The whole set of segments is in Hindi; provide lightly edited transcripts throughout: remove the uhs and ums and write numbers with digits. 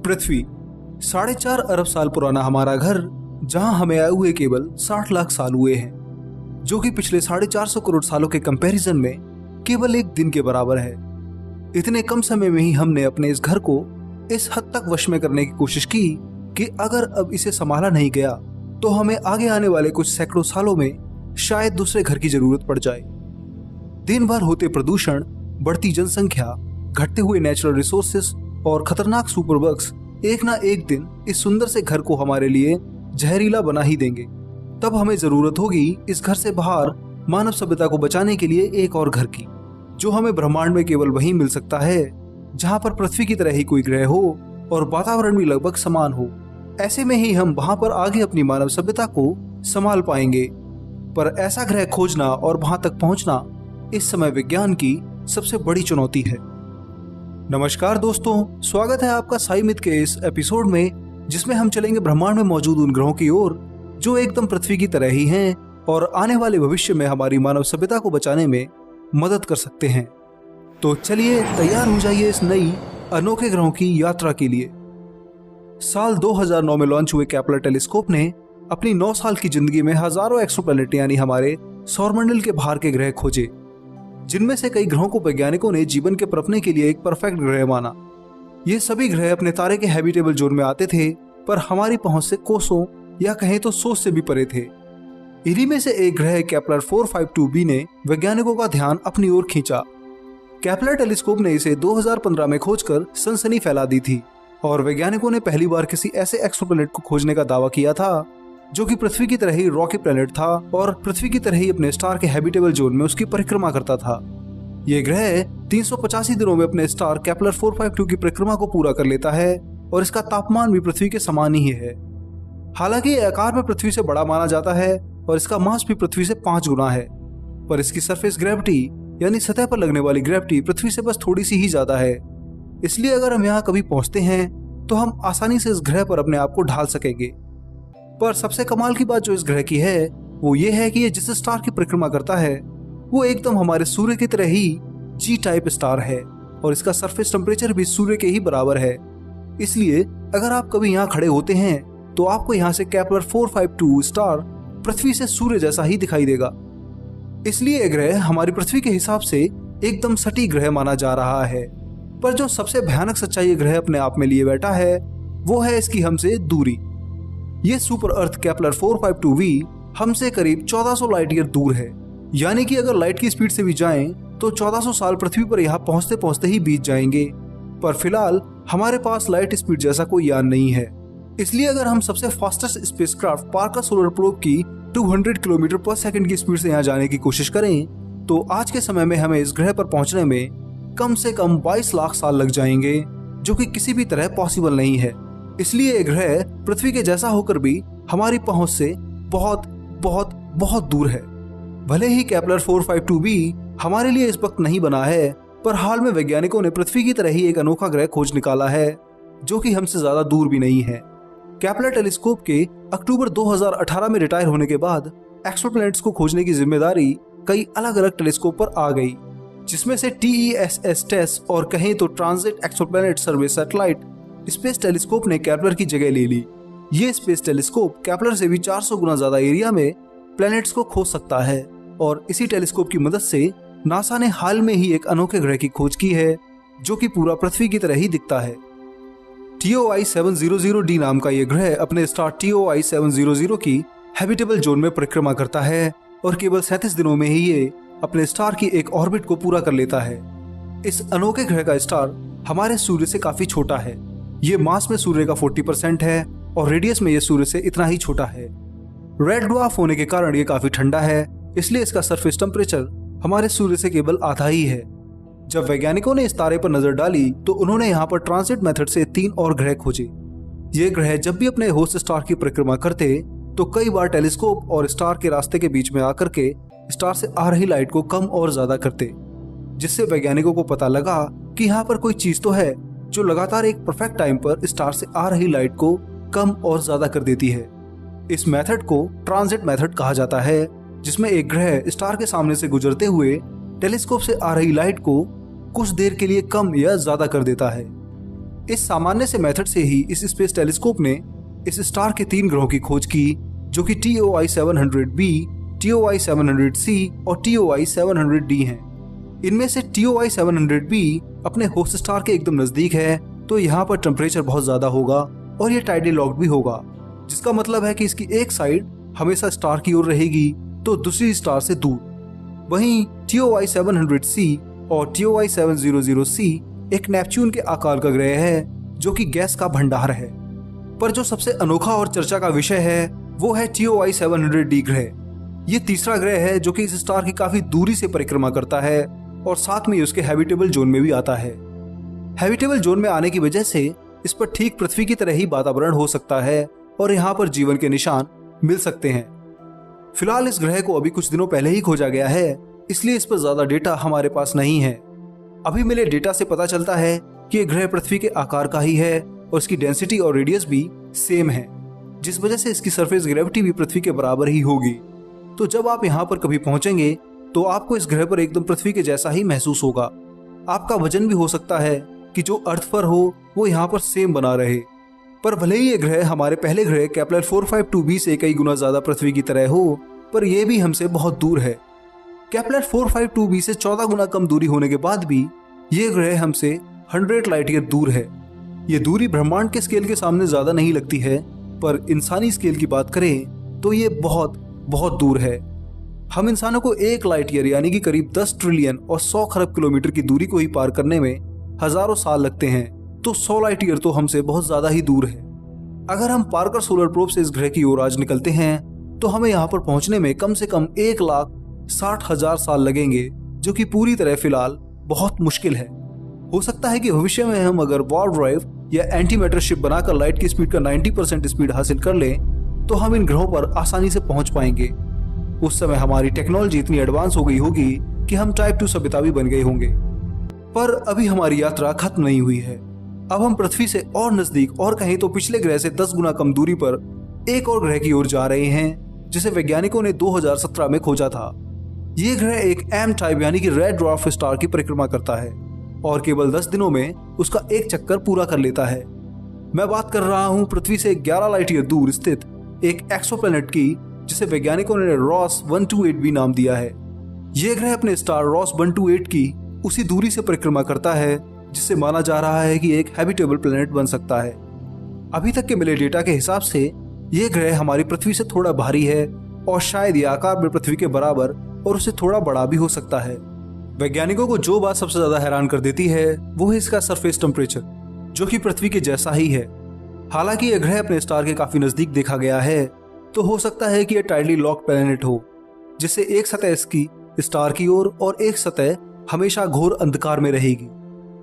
पृथ्वी 4.5 अरब साल पुराना हमारा घर, जहां हमें आए हुए केवल 60 लाख साल हुए हैं, जो कि पिछले 450 करोड़ सालों के कंपैरिजन में केवल एक दिन के बराबर है। इतने कम समय में ही हमने अपने इस घर को इस हद तक वश में करने की कोशिश की कि अगर अब इसे संभाला नहीं गया तो हमें आगे आने वाले कुछ सैकड़ों सालों में शायद दूसरे घर की जरूरत पड़ जाए। दिन भर होते प्रदूषण, बढ़ती जनसंख्या, घटते हुए नेचुरल रिसोर्सेस और खतरनाक सुपर बग्स एक ना एक दिन इस सुंदर से घर को हमारे लिए जहरीला बना ही देंगे। तब हमें जरूरत होगी इस घर से बाहर मानव सभ्यता को बचाने के लिए एक और घर की, जो हमें ब्रह्मांड में केवल वहीं मिल सकता है जहां पर पृथ्वी की तरह ही कोई ग्रह हो और वातावरण भी लगभग समान हो। ऐसे में ही हम वहां पर आगे अपनी मानव सभ्यता को संभाल पाएंगे। पर ऐसा ग्रह खोजना और वहां तक पहुंचना इस समय विज्ञान की सबसे बड़ी चुनौती है। नमस्कार दोस्तों, स्वागत है आपका साई मिथ के इस एपिसोड में, जिसमें हम चलेंगे ब्रह्मांड में मौजूद उन ग्रहों की ओर जो एकदम पृथ्वी की तरह ही हैं और आने वाले भविष्य में हमारी मानव सभ्यता को बचाने में मदद कर सकते हैं। तो चलिए तैयार हो जाइए इस नई अनोखे ग्रहों की यात्रा के लिए। साल 2009 में लॉन्च हुए केपलर टेलीस्कोप ने अपनी 9 साल की जिंदगी में हजारों एक्सोप्लैनेट यानी हमारे सौरमंडल के बाहर के ग्रह खोजे, जिनमें से कई ग्रहों को वैज्ञानिकों ने जीवन के पनपने के लिए एक परफेक्ट ग्रह माना। ये सभी ग्रह अपने तारे के हैबिटेबल जोन में आते थे, पर हमारी पहुंच से कोसों या कहें तो सोच से भी परे थे। इन्हीं में से एक ग्रह केपलर 452b ने वैज्ञानिकों का ध्यान अपनी ओर खींचा। केपलर टेलीस्कोप ने इसे 2015 में खोजकर सनसनी फैला दी थी और वैज्ञानिकों ने पहली बार किसी ऐसे एक्सोप्लैनेट को खोजने का दावा किया था जो कि पृथ्वी की तरह ही रॉकी प्लैनेट था और पृथ्वी की तरह ही अपने स्टार के हैबिटेबल जोन में उसकी परिक्रमा करता था। ये ग्रह 385 दिनों में अपने स्टार केपलर 452 की परिक्रमा को पूरा कर लेता है और इसका तापमान भी पृथ्वी के समान ही है। हालांकि ये आकार में पृथ्वी से बड़ा माना जाता है और इसका मास भी पृथ्वी से 5 गुना है, पर इसकी सरफेस ग्रेविटी यानी सतह पर लगने वाली ग्रेविटी पृथ्वी से बस थोड़ी सी ही ज्यादा है। इसलिए अगर हम यहाँ कभी पहुंचते हैं तो हम आसानी से इस ग्रह पर अपने आप को ढाल सकेंगे। पर सबसे कमाल की बात जो इस ग्रह की है वो ये है कि ये जिस स्टार की परिक्रमा करता है वो एकदम हमारे सूर्य की तरह ही जी टाइप स्टार है और इसका सरफेस टेम्परेचर भी सूर्य के ही बराबर है। इसलिए अगर आप कभी यहाँ खड़े होते हैं तो आपको यहाँ से केपलर 452 स्टार पृथ्वी से सूर्य जैसा ही दिखाई देगा। इसलिए यह ग्रह हमारी पृथ्वी के हिसाब से एकदम सटीक ग्रह माना जा रहा है। पर जो सबसे भयानक सच्चाई ये ग्रह अपने आप में लिए बैठा है वो है इसकी हमसे दूरी। ये सुपर अर्थ केपलर 452b हमसे करीब 1400 लाइट ईयर दूर है, यानी कि अगर लाइट की स्पीड से भी जाएं तो 1400 साल पृथ्वी पर यहाँ पहुंचते पहुंचते ही बीत जाएंगे। पर फिलहाल हमारे पास लाइट स्पीड जैसा कोई यान नहीं है। इसलिए अगर हम सबसे fastest spacecraft Parker solar probe की 200 किलोमीटर पर सेकंड की स्पीड से यहाँ जाने की कोशिश करें तो आज के समय में हमें इस ग्रह पर पहुंचने में कम से कम 22 लाख साल लग जाएंगे, जो कि किसी भी तरह पॉसिबल नहीं है। इसलिए यह ग्रह पृथ्वी के जैसा होकर भी हमारी पहुंच से बहुत बहुत बहुत दूर है। भले ही केपलर 452b हमारे लिए इस वक्त नहीं बना है, पर हाल में वैज्ञानिकों ने पृथ्वी की तरह ही एक अनोखा ग्रह खोज निकाला है जो कि हमसे ज्यादा दूर भी नहीं है। केपलर टेलीस्कोप के अक्टूबर 2018 में रिटायर होने के बाद एक्सोप्लैनेट्स को खोजने की जिम्मेदारी कई अलग अलग टेलीस्कोप पर आ गई, जिसमें से TESS और कहें तो ट्रांजिट एक्सोप्लैनेट सर्वे सैटेलाइट स्पेस टेलीस्कोप ने केपलर की जगह ले ली। ये स्पेस टेलीस्कोप केपलर से भी 400 गुना ज्यादा एरिया में प्लैनेट्स को खोज सकता है और इसी टेलीस्कोप की मदद से नासा ने हाल में ही एक अनोखे ग्रह की खोज की है जो कि पूरा पृथ्वी की तरह ही दिखता है। TOI 700d नाम का यह ग्रह अपने स्टार TOI 700 की हैबिटेबल जोन में परिक्रमा करता है और केवल 37 दिनों में ही ये अपने स्टार की एक ऑर्बिट को पूरा कर लेता है। इस अनोखे ग्रह का स्टार हमारे सूर्य से काफी छोटा है। ये मास में सूर्य का 40% है और रेडियस में ये सूर्य से इतना ही छोटा है। रेड ड्वार्फ होने के कारण ये काफी ठंडा है, इसलिए इसका सरफेस टेम्परेचर हमारे सूर्य से केवल आधा ही है। जब वैज्ञानिकों ने इस तारे पर नजर डाली तो उन्होंने यहाँ पर ट्रांजिट मेथड से 3 और ग्रह खोजे। ये ग्रह जब भी अपने होस्ट स्टार की परिक्रमा करते तो कई बार टेलीस्कोप और स्टार के रास्ते के बीच में आकर के स्टार से आ रही लाइट को कम और ज्यादा करते, जिससे वैज्ञानिकों को पता लगा कि यहाँ पर कोई चीज तो है जो लगातार एक परफेक्ट टाइम पर स्टार से आ रही लाइट को कम और ज्यादा कर देती है। इस मेथड को ट्रांजिट मेथड कहा जाता है, जिसमें एक ग्रह स्टार के सामने से गुजरते हुए टेलीस्कोप से आ रही लाइट को कुछ देर के लिए कम या ज्यादा कर देता है। इस सामान्य से मेथड से ही इस स्पेस टेलीस्कोप ने इस स्टार के 3 ग्रहों की खोज की, जो कि TOI 700b, TOI 700c और TOI 700d हैं। इनमें से TOI 700b अपने होस्ट स्टार के एकदम नजदीक है, तो यहाँ पर टेम्परेचर बहुत ज्यादा होगा और ये टाइडली लॉक्ड भी होगा, जिसका मतलब है कि इसकी एक साइड हमेशा स्टार की ओर रहेगी तो दूसरी स्टार से दूर। वहीं TOI 700c और TOI 700c एक नेपच्यून के आकार का ग्रह है, जो कि गैस का भंडार है। पर जो सबसे अनोखा और चर्चा का विषय है वो है TOI 700d ग्रह। ये तीसरा ग्रह है जो कि इस स्टार की काफी दूरी से परिक्रमा करता है और साथ में उसके हैबिटेबल जोन में भी आता है। हैबिटेबल जोन में आने की वजह से इस पर ठीक पृथ्वी की तरह ही वातावरण हो सकता है और यहाँ पर जीवन के निशान मिल सकते हैं। फिलहाल इस ग्रह को अभी कुछ दिनों पहले ही खोजा गया है, इसलिए इस पर ज्यादा डेटा हमारे पास नहीं है। अभी मिले डेटा से पता चलता है कि यह ग्रह पृथ्वी के आकार का ही है और इसकी डेंसिटी और रेडियस भी सेम है, जिस वजह से इसकी सरफेस ग्रेविटी भी पृथ्वी के बराबर ही होगी। तो जब आप यहाँ पर कभी पहुंचेंगे तो आपको इस ग्रह पर एकदम पृथ्वी के जैसा ही महसूस होगा। आपका वजन भी हो सकता है कि जो अर्थ पर हो वो यहाँ पर सेम बना रहे। पर भले ही ये ग्रह हमारे पहले ग्रह केपलर 452b से कई गुना ज्यादा पृथ्वी की तरह हो, पर यह भी हमसे बहुत दूर है। केपलर 452b से 14 गुना कम दूरी होने के बाद भी ये ग्रह हमसे 100 लाइट ईयर दूर है। ये दूरी ब्रह्मांड के स्केल के सामने ज्यादा नहीं लगती है, पर इंसानी स्केल की बात करें तो ये बहुत बहुत दूर है। हम इंसानों को 1 लाइट ईयर यानी कि करीब 10 ट्रिलियन और 100 खरब किलोमीटर की दूरी को ही पार करने में हजारों साल लगते हैं, तो 100 लाइट ईयर तो हमसे बहुत ज्यादा ही दूर है। अगर हम पार्कर सोलर प्रोब से इस ग्रह की ओर आज निकलते हैं तो हमें यहाँ पर पहुंचने में कम से कम 1,60,000 साल लगेंगे, जो कि पूरी तरह फिलहाल बहुत मुश्किल है। हो सकता है कि भविष्य में हम अगर वार्प ड्राइव या एंटी मैटर शिप बनाकर लाइट की स्पीड का 90% स्पीड हासिल कर लें तो हम इन ग्रहों पर आसानी से पहुंच पाएंगे। उस समय हमारी टेक्नोलॉजी इतनी एडवांस हो गई होगी कि हम टाइप 2 सभ्यता भी बन गए होंगे। पर अभी हमारी यात्रा खत्म नहीं हुई है। अब हम पृथ्वी से और नजदीक और कहीं तो पिछले ग्रह से 10 गुना कम दूरी पर एक और ग्रह की ओर जा रहे हैं, जिसे वैज्ञानिकों ने 2017 में खोजा था। ये ग्रह एक एम टाइप यानी कि रेड ड्वार्फ स्टार की परिक्रमा करता है और केवल 10 दिनों में उसका एक चक्कर पूरा कर लेता है। मैं बात कर रहा हूं पृथ्वी से 11 लाइट ईयर दूर स्थित एक एक्सोप्लैनेट की, जिसे वैज्ञानिकों ने रॉस 128b नाम दिया है। यह ग्रह अपने स्टार रॉस 128 की उसी दूरी से परिक्रमा करता है जिससे माना जा रहा है कि एक हैबिटेबल प्लेनेट बन सकता है। अभी तक के मिले डेटा के हिसाब से यह ग्रह हमारी पृथ्वी से थोड़ा भारी है और शायद यह आकार में पृथ्वी के बराबर और उससे थोड़ा बड़ा भी हो सकता है। वैज्ञानिकों को जो बात सबसे ज्यादा हैरान कर देती है वो है इसका सरफेस टेम्परेचर, जो कि पृथ्वी के जैसा ही है। हालांकि यह ग्रह अपने स्टार के काफी नजदीक देखा गया है, तो हो सकता है कि यह टाइडली लॉक्ड प्लेनेट हो, जिससे एक सतह इसकी स्टार की ओर और एक सतह हमेशा घोर अंधकार में रहेगी।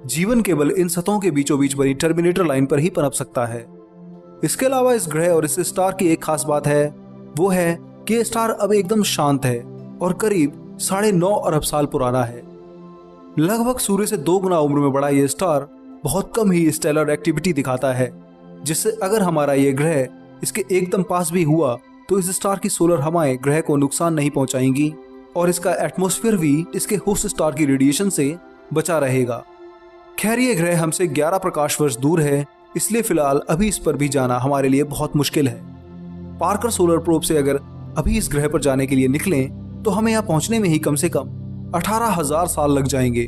जीवन केवल इन सतहों के बीचों बीच बनी टर्मिनेटर लाइन पर ही पनप सकता है। इसके अलावा इस ग्रह और इस स्टार की एक खास बात है, वो है कि यह स्टार अब एकदम शांत है और करीब 9.5 अरब साल पुराना है। लगभग सूर्य से 2 गुना उम्र में बड़ा यह स्टार बहुत कम ही स्टेलर एक्टिविटी दिखाता है, जिससे अगर हमारा यह ग्रह इसके एकदम पास भी हुआ तो इस स्टार की सोलर हवाएं ग्रह को नुकसान नहीं पहुंचाएंगी और इसका एटमॉस्फेयर भी इसके होस्ट स्टार की रेडिएशन से बचा रहेगा। खैर ये ग्रह हमसे 11 प्रकाश वर्ष दूर है, इसलिए फिलहाल अभी इस पर भी जाना हमारे लिए बहुत मुश्किल है। पार्कर सोलर प्रोब से अगर अभी इस ग्रह पर जाने के लिए निकलें तो हमें यहाँ पहुंचने में ही कम से कम 18,000 साल लग जाएंगे।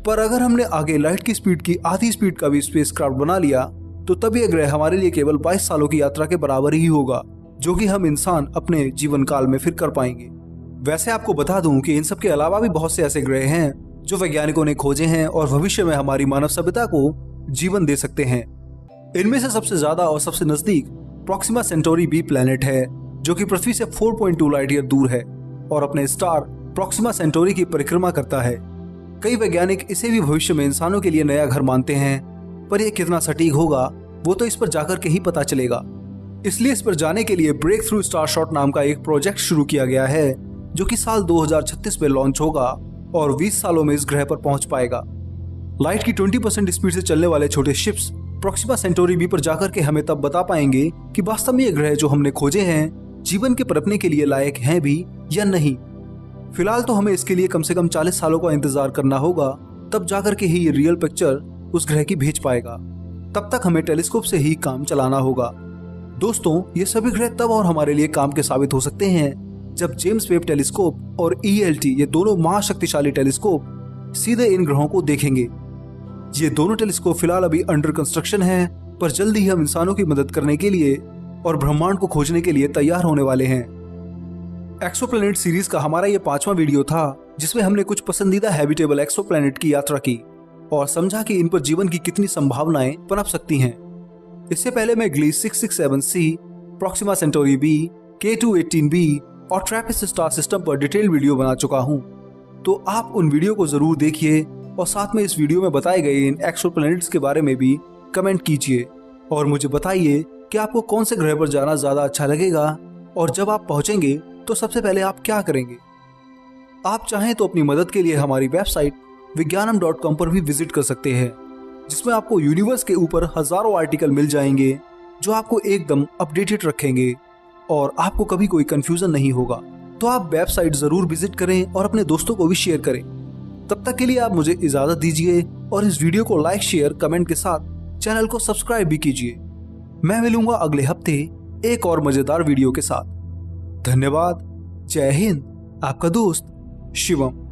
पर अगर हमने आगे लाइट की स्पीड की आधी स्पीड का भी स्पेसक्राफ्ट बना लिया तो तब यह ग्रह हमारे लिए केवल 22 सालों की यात्रा के बराबर ही होगा, जो कि हम इंसान अपने जीवन काल में फिर कर पाएंगे। वैसे आपको बता दूं कि इन सब के अलावा भी बहुत से ऐसे ग्रह हैं जो वैज्ञानिकों ने खोजे हैं और भविष्य में हमारी मानव सभ्यता को जीवन दे सकते हैं। इनमें से सबसे ज्यादा और सबसे नजदीक प्रोक्सिमा सेंटोरी बी प्लैनेट है, जो कि पृथ्वी से 4.2 लाइट ईयर दूर है और अपने स्टार प्रोक्सिमा सेंटोरी की परिक्रमा करता है। कई वैज्ञानिक इसे भी भविष्य में इंसानों के लिए नया घर मानते हैं, पर यह कितना सटीक होगा वो तो इस पर जाकर के ही पता चलेगा। इसलिए इस पर जाने के लिए ब्रेक थ्रू स्टार शॉट नाम का एक प्रोजेक्ट शुरू किया गया है, जो कि साल 2036 में लॉन्च होगा और 20 सालों में इस ग्रह पर पहुंच पाएगा। लाइट की 20% स्पीड से चलने वाले छोटे शिप्स प्रोक्सिमा सेंटोरी बी पर जाकर के हमें तब बता पाएंगे कि वास्तव में ये ग्रह जो हमने खोजे हैं जीवन के पनपने के लिए लायक हैं भी या नहीं। फिलहाल तो हमें इसके लिए कम से कम 40 सालों का इंतजार करना होगा, तब जाकर के ही ये रियल पिक्चर उस ग्रह की भेज पाएगा। तब तक हमें टेलीस्कोप से ही काम चलाना होगा। दोस्तों, ये सभी ग्रह तब और हमारे लिए काम के साबित हो सकते हैं जब जेम्स वेब टेलीस्कोप और ELT, ये दोनों महाशक्तिशाली टेलीस्कोप सीधे इन ग्रहों को देखेंगे। ये दोनों टेलीस्कोप फिलहाल अभी अंडर कंस्ट्रक्शन हैं, पर जल्दी ही हम इंसानों की मदद करने के लिए और ब्रह्मांड को खोजने के लिए तैयार होने वाले हैं। एक्सोप्लैनेट सीरीज का हमारा ये 5वां वीडियो था, जिसमें हमने कुछ पसंदीदा हैबिटेबल एक्सोप्लैनेट की यात्रा की और समझा कि इन पर जीवन की कितनी संभावनाएं पनप सकती हैं। इससे पहले मैं Gliese 667c, Proxima Centauri B, K2-18b और ट्रैपिस्ट स्टार सिस्टम पर डिटेल वीडियो बना चुका हूं, तो आप उन वीडियो को जरूर देखिए और साथ में इस वीडियो में बताए गए इन एक्सोप्लैनेट्स के बारे में भी कमेंट कीजिए और मुझे बताइए कि आपको कौन से ग्रह पर जाना ज्यादा अच्छा लगेगा और जब आप पहुंचेंगे तो सबसे पहले आप क्या करेंगे। आप चाहें तो अपनी मदद के लिए हमारी वेबसाइट विज्ञानम.com पर भी विजिट कर सकते हैं, जिसमें आपको यूनिवर्स के ऊपर हजारों आर्टिकल मिल जाएंगे जो आपको एकदम अपडेटेड रखेंगे और आपको कभी कोई कंफ्यूजन नहीं होगा। तो आप वेबसाइट जरूर विजिट करें और अपने दोस्तों को भी शेयर करें। तब तक के लिए आप मुझे इजाजत दीजिए और इस वीडियो को लाइक, शेयर, कमेंट के साथ चैनल को सब्सक्राइब भी कीजिए। मैं मिलूंगा अगले हफ्ते एक और मजेदार वीडियो के साथ। धन्यवाद। जय हिंद। आपका दोस्त शिवम।